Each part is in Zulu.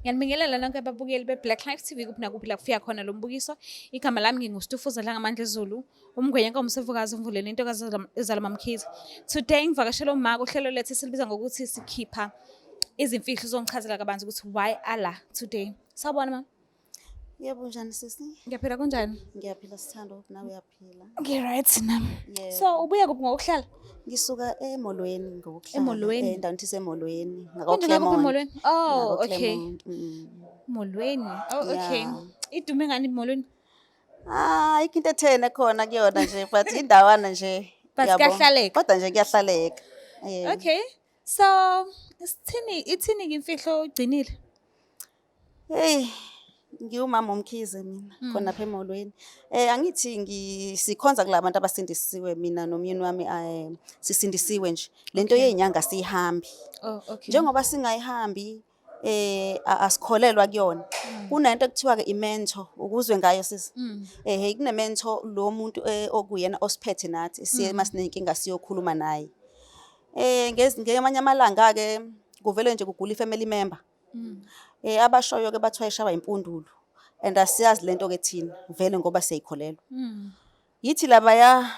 Ngiyanibingelela lonke ababukeli be-Black Life TV kuphi nakuphi la kufika khona lo mbukiso. Igama lami nginguStufuza Dlangamandla Zulu, umngwenya kaMsevukazi Mvuleni intokazi ezalwa Mkhize. Today ngivakashela umma kuhlelo lethu esilibiza ngokuthi sikhipha izimfihlo zongichazela kabanzi ukuthi why Allah today. Sawubona mama. Yebo njani sisi? Ngiyaphila kunjani? Ngiyaphila Sithando, nawe uyaphila? Ngi-right nami. Yebo. So ubuya kuphi ngokuhlala? Ngisuka emolweni ngokuhlala. Emolweni? Endaweni thize emolweni. Kunjani kuphi emolweni? Oh, Ngako okay. Claremont, Molweni. Oh, okay. Yeah. Idume ngani emolweni? Ayikho into ethene khona kuyona nje but indawana nje. But yabo. kuyahlaleka? Kodwa nje kuyahlaleka. Yebo. Okay. So ithini imfihlo ugcinile? Hey, ngiwumama uMkhize mina khona lapha emolweni. Angithi sikhonza kulabantu abasindisiwe mina nomyeni wami sisindisiwe nje. Lento yezinyanga siyihambi. Oh, okay. Njengoba singayihambi asikholelwa kuyona. Kunento ekuthiwa ke imento ukuzwe ngayo sisi. Kunemento lo muntu okuyena osiphethe nathi siye masinenkinga siyokhuluma naye. Ngamanye amalanga ke kuvele nje kugula ifamily member. Abashoyo ke bathiwa ishaba impundulo and asiyazi lento ke thina vele ngoba siyayikholelwa. Yithi labaya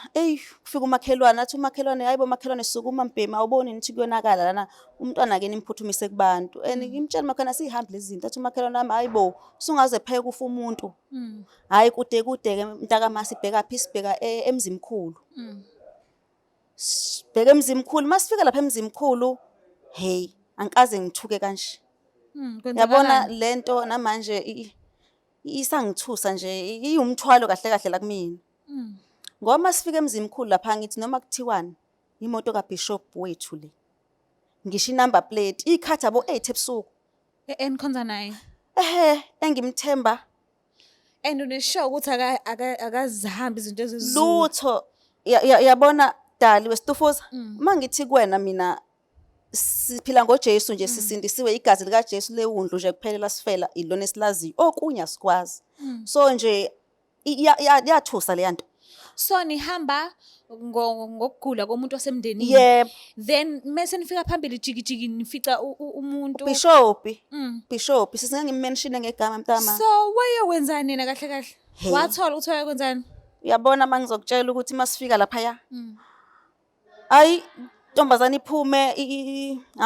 kufika umakhelwane athi umakhelwane hayibo makhelwane sukuma mbhemi awuboni nithi kuyonakala lana umntwana ke nimphuthumise kubantu and ngimtshela makhona sihambe lezi zinto athi umakhelwane nami hayibo sungaze pheke kufa umuntu. Hayi kude ke mntaka masibheka phi sibheka emzimkhulu. Sibheka emzimkhulu masifika lapha emzimkhulu hey angikaze ngithuke kanje. Yabona lento namanje isangithusa nje iyumthwalo kahle kahle la kumina. Ngoba sifika emzimkhulu lapha ngithi noma kuthiwani imoto kaBishop wethu le. Ngisho number plate ikhathi abo 8 ebusuku. Enikhonza naye. Engimthemba. And uneshow ukuthi akazihambi izinto ezizulu. Lutho yabona dali weStufuza. Mangithi kuwena mina siphila ngoJesu nje sisindisiwe igazi lika Jesu lewundlu nje kuphelela sifela ilona esilaziyo okunya sikwazi. So nje yathusa le yanto. So nihamba ngokugula komuntu wasemndenini. Yebo. Then mase nifika phambili jikijiki nifica umuntu Bishop sisengimention ngegama mntama. So wayewenzani nina kahle kahle? Wathola ukuthi wayekwenzani? Uyabona mangizokutshela ukuthi masifika lapha ya. Ayi ntombazana iphume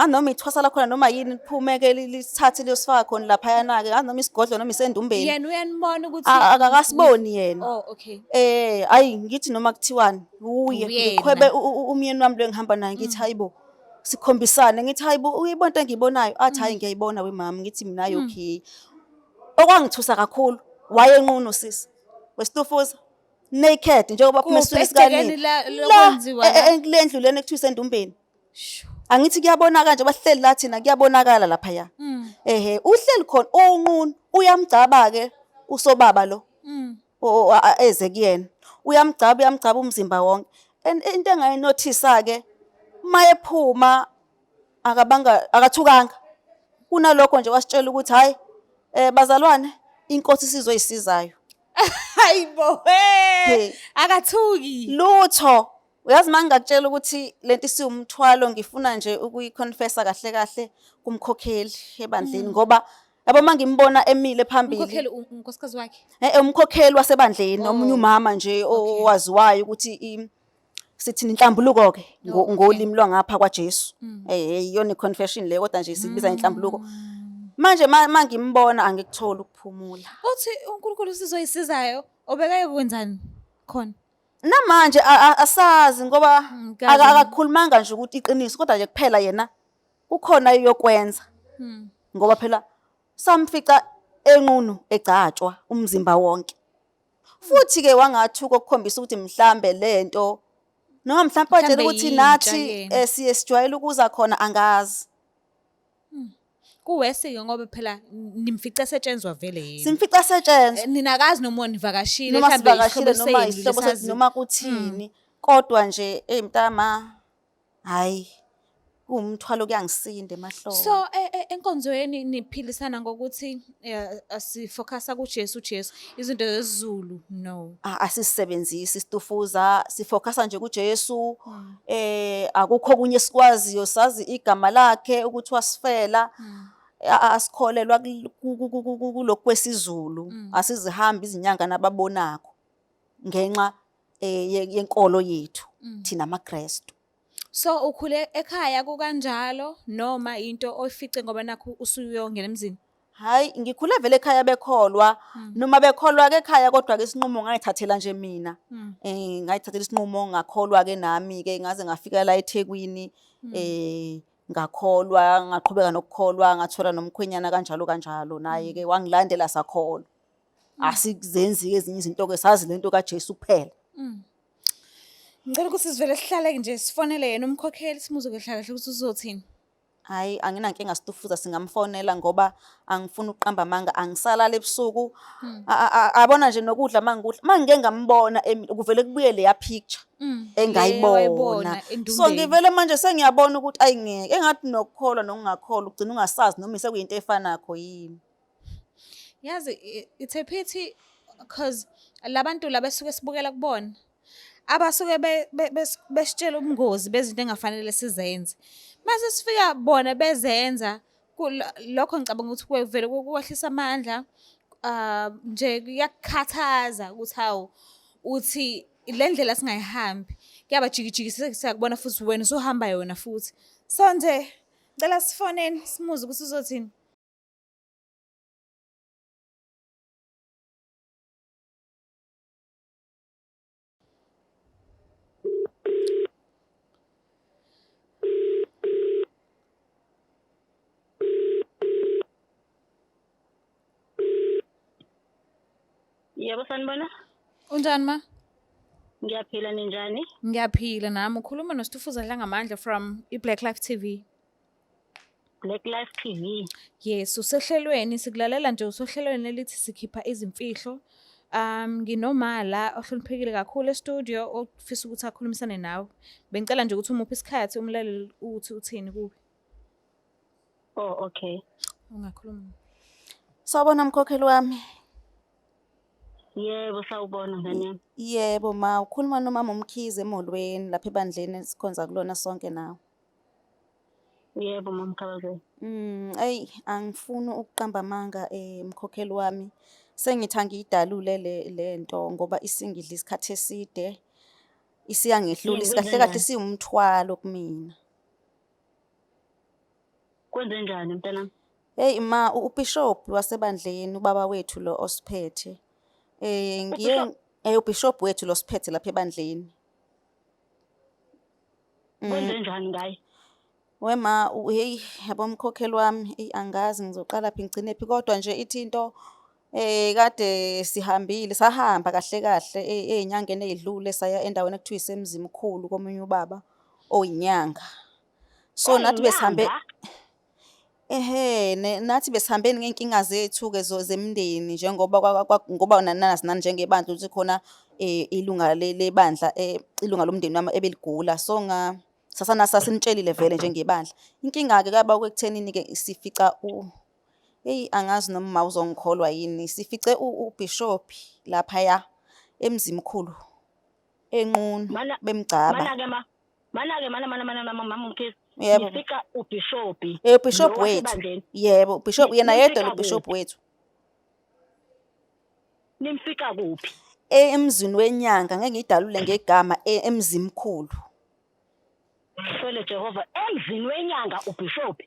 noma ithwasala khona noma yini iphume ke lithathe liyosifaka khona lapha yana ke noma isigodlo noma isendumbeni. Yena uyanibona ukuthi akakasiboni yena. Oh, okay. Ayi ngithi noma kuthiwani uye ngikhwebe umyeni wami lo engihamba naye ngithi hayibo sikhombisane ngithi hayibo uyibona into engiyibonayo athi hayi ngiyayibona wemama ngithi mina ayi okay. Okwangithusa kakhulu wayenqunu sisi weStufuza naked njengoba phuma esiswini sikanini lendlu lena ekuthiwa isendumbeni. Angithi kuyabonakala nje bahleli la thina kuyabonakala lapha ya. Uhleli khona onqunu uyamgcaba ke usobaba lo. Eze kuyena uyamgcaba umzimba wonke. Into engayinothisa ke mayephuma akathukanga. Kunalokho nje wasitshela ukuthi hayi bazalwane inkosi sizoyisizayo. Hayibo akathuki lutho. Uyazi mangakutshela ukuthi lento isiwumthwalo ngifuna nje ukuyiconfessa kahle kahle kumkhokheli ebandleni ngoba yabo mangimbona emile phambili. Umkhokheli unkosikazi wakhe. Umkhokheli wasebandleni omunye umama nje owaziwayo ukuthi sithi inhlambuluko ke ngolimi lwangapha kwaJesu. Iyona iconfession le kodwa nje sibiza inhlambuluko. Manje mangimbona angikutholi ukuphumula. Uthi uNkulunkulu sizoyisizayo obekaye kwenzani khona? Namanje asazi ngoba akakhulumanga nje ukuthi iqiniso kodwa nje kuphela yena ukhona yokwenza. Ngoba phela samfica enqunu egcatshwa umzimba wonke. Futhi ke wangathuka ukukhombisa ukuthi mhlambe lento noma mhlambe wajela ukuthi nathi siye sijwayele ukuza khona angazi. Kuwesike ngoba phela nimfica esetshenzwa vele yini. Simfica esetshenzwa. Ninakazi noma nivakashile mhlambe noma isihlobo sethu noma kuthini kodwa nje mntama hayi kumthwalo kuyangisinde emahlombe. So enkonzweni niphilisana ngokuthi asifocusa kuJesu izinto zezulu no. Asisebenzisi iStufuza sifocusa nje kuJesu. Akukho kunye sikwaziyo sazi igama lakhe ukuthi wasifela. asikholelwa kulokhu kwesiZulu, asizihambi izinyanga nababonakho ngenxa yenkolo yethu thina amaKrestu. So ukhule ekhaya kukanjalo noma into oyifice ngoba nakho usuyongena emzini? Hayi, ngikhule vele ekhaya bekholwa, noma bekholwa-ke ekhaya kodwa-ke isinqumo ngayithathela nje mina. Ngayithathela isinqumo ngakholwa-ke nami-ke ngaze ngafika la eThekwini, ngakholwa, ngaqhubeka nokukholwa, ngathola nomkhwenyana kanjalo kanjalo, naye-ke wangilandela sakholwa. Asizenzi-ke ezinye izinto-ke, sazi lento kaJesu kuphela. Ngicela ukuthi sivele sihlale nje sifonele yena umkhokheli simuzwe kahle kahle ukuthi uzothini. Hhayi, anginankinga Situfuza, singamfonela ngoba angifuni ukuqamba amanga, angisalala ebusuku. Abona nje nokudla mangike ngambona kuvele kubuye leya picture engayibona. So ngivele manje sengiyabona ukuthi ayi ngeke, engathi nokukholwa nokungakholwa ugcina ungasazi noma sekuyinto efanakho yini. Yazi it's a pity because labantu la besuke sibukela kubona abasuke besitshela ubungozi bezinto engafanele sizenze. Mase sifika bona bezenza lokho ngicabanga ukuthi kuvele kwehlisa amandla nje kuyakukhathaza ukuthi hawu uthi le ndlela singayihambi kuyabajikijikisa siyakubona futhi wena usuhamba yona futhi. So nje ngicela sifoneni simuze ukuthi uzothini. Yebo sanibona. Unjani ma? Ngiyaphila ninjani? Ngiyaphila nami ukhuluma noSitufuza Dlangamandla from iBlack Life TV. Black Life TV. Yes, usehlelweni sikulalela nje usohlelweni elithi sikhipha izimfihlo. Nginomala ohloniphekile kakhulu e-studio ofisa ukuthi akhulumisane nawe. Bengicela nje ukuthi umuphe isikhathi umlaleli ukuthi uthini kubi. Oh okay. Ungakhuluma. Sawubona mkhokheli wami. Yebo sawubona ngane yami. Yebo ma, ukhuluma nomama uMkhize emolweni lapha ebandleni esikhonza kulona sonke nawe. Yebo mama Khabazela. Ayi angifuni ukuqamba amanga mkhokheli wami. Sengithi ngiyidalule lento ngoba isingidla isikhathi eside. Isiyangehlula isikahle kahle siwumthwalo kumina. Kwenze njani mntanami? Hey ma, uBishop wasebandleni ubaba wethu lo osiphethe. uBishop wethu lo siphethe lapha ebandleni. Kwenze njani ngaye? Wema hey yabo mkhokheli wami angazi ngizoqala phi ngigcine phi kodwa nje ithi into kade sahamba kahle kahle ezinyangeni ezidlule saya endaweni ekuthiwa isemzimkhulu komunye ubaba oyinyanga. So nathi besihambe nathi besihambeni ngeenkinga zethu ke zemndeni njengoba ngoba nanazi nani njengebandla ukuthi khona ilunga lebandla ilunga lomndeni wami ebeligula. So sasinitshelile vele njengebandla. Inkinga ke kaba kwekuthenini ke sifica angazi noma uzongikholwa yini, sifice uBishop lapha emzimkhulu enqunu bemgcaba. Mana mama Mkhize. Yebo. Ngifica uBishop. Bishop wethu. Yebo, Bishop yena yedwa uBishop wethu. Nimfika kuphi? Emzini wenyanga ngeke ngidalule ngegama emzimkhulu. Sele Jehova emzini wenyanga uBishop.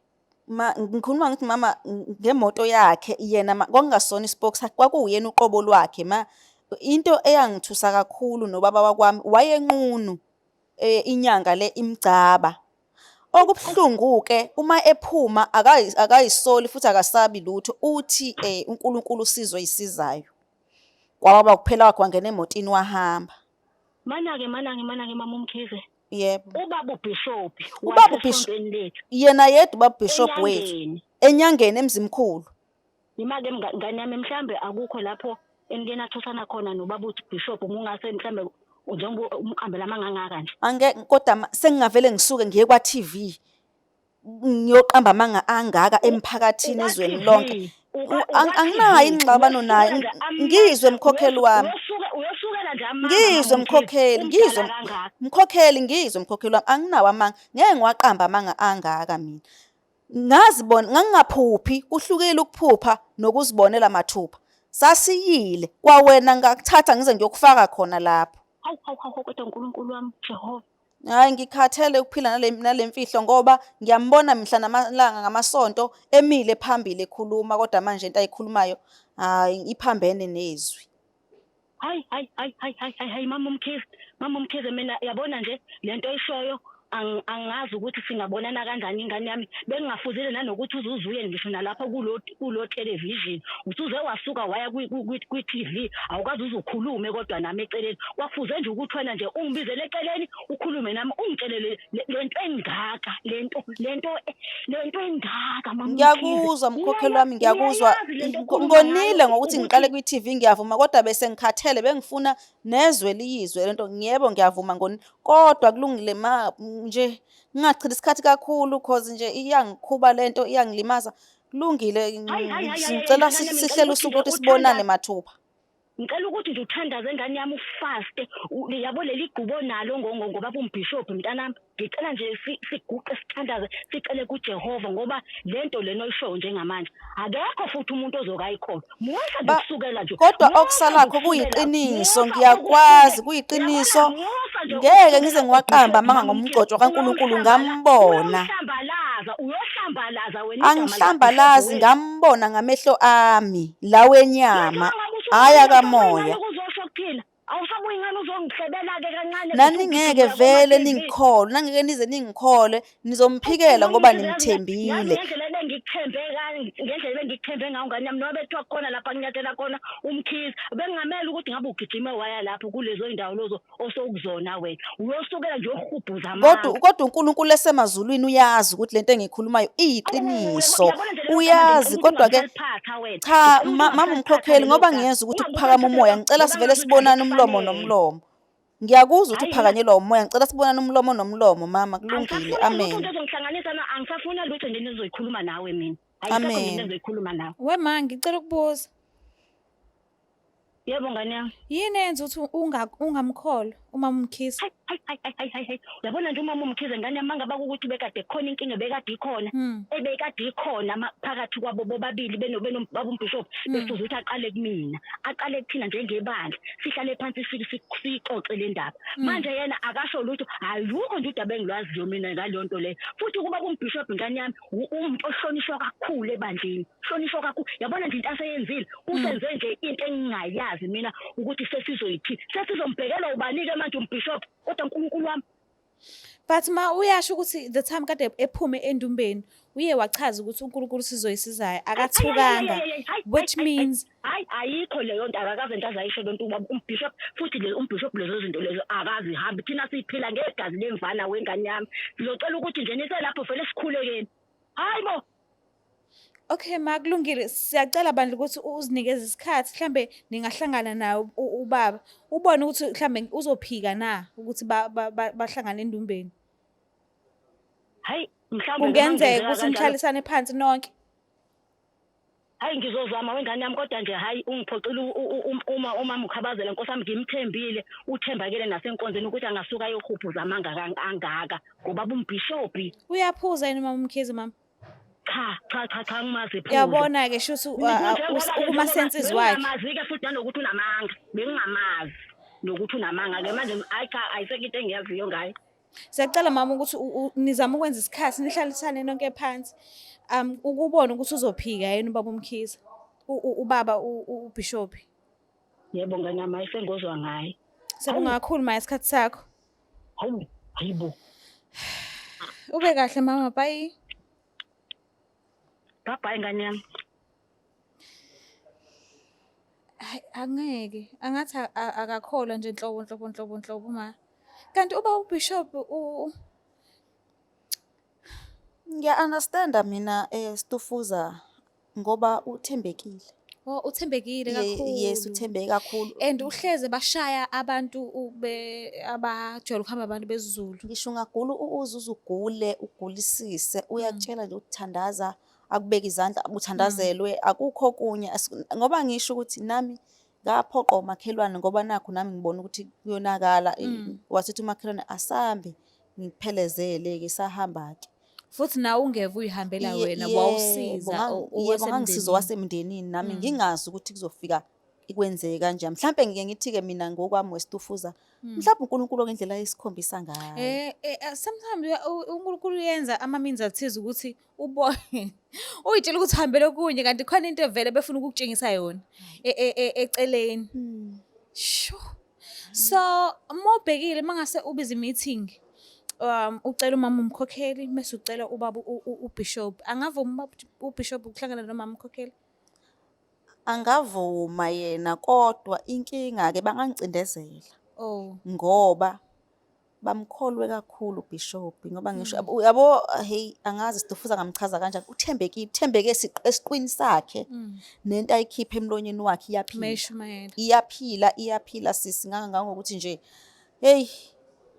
Ngikhuluma ngithi mama ngemoto yakhe yena kwakungasona ispoke sakhe kwakuyena uqobo lwakhe into eyangithusa kakhulu nobaba wakwami wayenqunu inyanga le imgcaba. Okubhlungu ke uma ephuma akayisoli futhi akasabi lutho uthi uNkulunkulu usizo yisizayo. Kwaba kuphela wakhe wangena emotini wahamba. Mana-ke mama Mkhize. Yebo. Ubaba uBishop wasesontweni lethu. Yena yedwa ubaba Bishop wethu enyangeni emzimkhulu. Imake ngane yami mhlambe akukho lapho engena thosana khona nobaba uBishop ungase mhlambe njengoba umqambela amangaka nje. Angeke kodwa sengingavele ngisuke ngiye kwa TV ngiyoqamba amanga angaka emphakathini ezweni lonke. Anginayo ingxabano naye. Ngizwe mkhokheli wami. Uyosukela nje amanga. Ngizwe mkhokheli, ngizwe mkhokheli wami anginawo amanga. Ngeke ngiwaqamba amanga angaka mina. Ngangingaphuphi, kuhlukile ukuphupha nokuzibonela mathupha. Sasiyile, kwawena ngakuthatha ngize ngiyokufaka khona lapho. Hawu, kodwa uNkulunkulu wami, Jehova. Hhayi, ngikhathele ukuphila nale mfihlo ngoba ngiyambona mihla namalanga ngamasonto emile phambili ekhuluma, kodwa manje into ayikhulumayo, hhayi, iphambene nezwi. Hayi, Mama Mkhize, mina yabona nje lento oyishoyo angazi ukuthi singabonana kanjani ingane yami. Bengingafuzile nanokuthi uzuye ngisho nalapho kulo television. Usuze wasuka waya kwi-TV, awukazi uzukhulume kodwa nami eceleni. Kwakufuze nje ukuthi wena nje ungibizele eceleni ukhulume nami ungitshelele lento engaka, lento engaka Mama Mkhize. Ngiyakuzwa mkhokheli wami, ngiyakuzwa. Ngonile ngokuthi ngiqale kwi-TV ngiyavuma, kodwa bese ngikhathele bengifuna nezwe liyizwe lento. Yebo, ngiyavuma ngonile, kodwa kulungile nje ngingachithi isikhathi kakhulu cause nje iyangikhuba lento, iyangilimaza. Kulungile, ngicela sihlele usuku ukuthi sibonane mathupha. Ngicela ukuthi nje uthandaze ngane yami ufaste. Yabo leli gqubo nalo ngoba umbishophu mntanami. Ngicela nje siguqe sithandaze sicele kuJehova ngoba lento lena oyishoyo njengamanje akekho futhi umuntu ozokayikholwa. Musa kusukela nje. Kodwa okusalakho kuyiqiniso, ngiyakwazi kuyiqiniso. Ngeke ngize ngiwaqamba amanga ngomgcotsho kaNkulunkulu ngambona. Uyohlambalaza wena. Angihlambalazi, ngambona ngamehlo ami lawenyama, hhayi akamoya. Awusabuyi ngani uzongihlebela-ke kancane. Naningeke vele ningikholwe, nangeke nize ningikhole, nizomphikela ngoba ningithembile. Ngendlela engikuthembe ngayo ngane yami, noma bethiwa khona lapha nginyathela khona uMkhize, bengingamele ukuthi ngabe ugijime waya lapho kulezo iy'ndawo lezo osokuzona wena. Uyosukela nje uyohubhuza amanga. Kodwa uNkulunkulu esemazulwini uyazi ukuthi lento engiyikhulumayo iyiqiniso. Uyazi, kodwa-ke cha mama Mkhokheli, ngoba ngiyenza ukuthi kuphakama umoya, ngicela sivele sibonane umlomo nomlomo. Ngiyakuzwa ukuthi uphakanyelwa umoya, ngicela sibonane umlomo nomlomo mama, kulungile. Amen. Angisafuna lutho nje nizoyikhuluma nawe mina. Amen. Nizoyikhuluma nawe. Wema, ngicela ukubuza. Yebo ngane yami. Yini enza ukuthi ungamkholwa umama Mkhize? Hayi. Yabona nje umama uMkhize ngane yami, mangaba ukuthi bekade khona inkinga ebekade ikhona. Ebekade ikhona phakathi kwabo bobabili baba umbishophu. Befuze ukuthi aqale kumina, aqale kuthina njengebandla. Sihlale phansi sixoxe le ndaba. Manje yena akasho lutho, ayikho nje udaba engilwaziyo mina ngaleyo nto leyo. Futhi kuba kumbishophu ngane yami umuntu ohlonishwa kakhulu ebandleni. Hlonishwa kakhulu. Yabona nje into aseyenzile, usenze nje into engingayazi mina ukuthi sesizoyithi. Sesizombhekela ubani-ke manje umbishophu, kodwa uNkulunkulu wami. But ma uyasho ukuthi the time kade ephume endumbeni uye wachaza ukuthi uNkulunkulu sizoyisizayo akathukanga, which means ayikho leyo nto, akakaze nto azayisho lento umbishophu. Futhi umbishophu lezo zinto lezo akazihambi. Thina siphila ngegazi lemvana wengane yami. Sizocela ukuthi nje niselapho vele sikhulekeni. Hayi bo. okay ma, kulungile, siyacela bandla ukuthi uzinikeze isikhathi mhlambe ningahlangana naye ubaba ubone ukuthi mhlambe uzophika na ukuthi bahlangane endumbeni. Hayi mhlawumbe Kungenzeka ukuthi nihlalisane phansi nonke. Hayi ngizozama wengane yami, kodwa nje hayi ungiphoqile uma ukhabazela Nkosi yami, ngimthembile, uthembakele nasenkonzweni ukuthi angasuka ayohubhuza amanga angaka ngoba umbishophi. Uyaphuza yini mama Mkhize mama? Cha ngimazi phuza. Yabona-ke shuthi ukuma senses wakhe. Ngamazi-ke futhi nanokuthi unamanga. Bengingamazi nokuthi unamanga-ke manje ayisekho into engiyaziyo ngayo. Siyacela mama ukuthi nizame ukwenza isikhathi nihlalisane nonke phansi. Ukubona ukuthi uzophika yena ubaba uMkhize. Ubaba uBishophi. Yebo ngane yami, ayisengozwa ngayo. Sebonga kakhulu manje isikhathi sakho. Hayibo. Ube kahle mama, bye. Bye ngane yami. Hayi angeke, angathi akakholwa nje nhlobo ma. Kanti uba uBishop Ngiya-understanda mina Stufuza ngoba uthembekile. uthembekile kakhulu. Yes, uthembeke kakhulu. And uhleze bashaya abantu abajwayele ukuhamba abantu besiZulu. Ngisho ungagula uzugule ugulisise, uyakutshela nje ukuthandaza, akubeka izandla uthandazelwe, akukho kunye ngoba ngisho ukuthi nami ngaphoqa umakhelwane ngoba nakho nami ngibona ukuthi kuyonakala. Wasithi umakhelwane asambe ngiphelezele-ke sahamba-ke. futhi nawe ungeve uyihambela wena wawusiza yebo ngangisiza wasemndenini nami ngingazi ukuthi kuzofika ikwenzeke kanjani. Mhlampe ngike ngithi-ke mina ngokwami wesitufuza mhlawumbe uNkulunkulu ngendlela ayisikhombisa ngayo. Sometimes uNkulunkulu uyenza ama-means athize ukuthi ubone uyitshela ukuthi uhambele kunye kanti khona into evele befuna ukukutshengisa yona eceleni. Sho. So uma ubhekile mangase ubiza i-meeting ucela umama umkhokheli mase ucela ubaba uBishop, angavuma uBishop ukuhlangana nomama umkhokheli? Angavuma yena kodwa inkinga-ke bangangicindezela ngoba bamkholwe kakhulu uBishop ngoba ngisho yabo angazi Sitofuza ngamchaza kanjani, uthembeke esiqwini sakhe nento ayikhipha emlonyeni wakhe iyaphila sisi ngangokuthi nje hey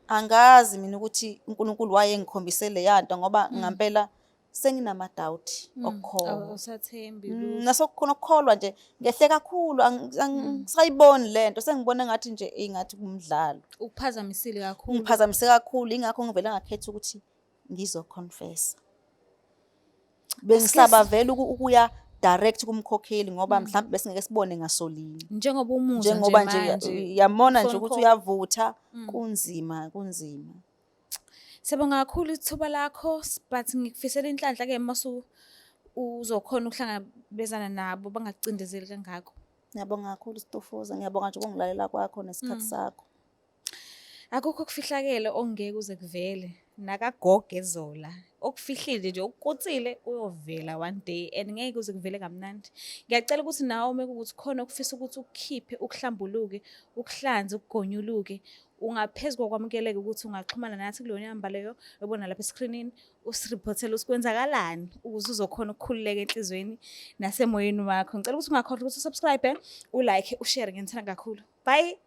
angazi mina ukuthi uNkulunkulu wayengikhombisele yanto ngoba ngampela senginama-doubt okukhona. Usathembi Nasokukhona ukukholwa nje ngehle kakhulu angisayiboni lento sengibona ngathi nje ingathi kumdlalo. Ukuphazamisile kakhulu. Ngiphazamise kakhulu ingakho ngivele ngakhetha ukuthi ngizoconfessa. Bengisaba vele ukuya direct kumkhokheli ngoba mhlawumbe bese ngeke sibone ngasolinye. Njengoba umuzwa nje yamona nje ukuthi uyavutha kunzima. Siyabonga kakhulu ithuba lakho but ngikufisela inhlanhla-ke masu uzokhona ukuhlangabezana nabo bangakucindezeli kangako. Ngiyabonga kakhulu Sitofuza, ngiyabonga nje ukungilalela kwakho nesikhathi sakho. Akukho okufihlakele ongeke uze kuvele nakagoge Zola okufihlile nje ukukutsile uyovela one day and ngeke uze kuvele kamnandi. Ngiyacela ukuthi nawe mekuthi khona ukufisa ukuthi ukukhiphe ukuhlambuluke ukuhlanze ukugonyuluke ungaphezulu kwamkeleke ukuthi ungaxhumana nathi kuleyo namba leyo ebona lapha escreenini usiripothele usikwenzakalani ukuze uzokhona ukukhululeka enhlizweni nasemoyeni wakho. Ngicela ukuthi ungakhohlwa ukuthi usubscribe, ulike, ushare ngithanda kakhulu. Bye.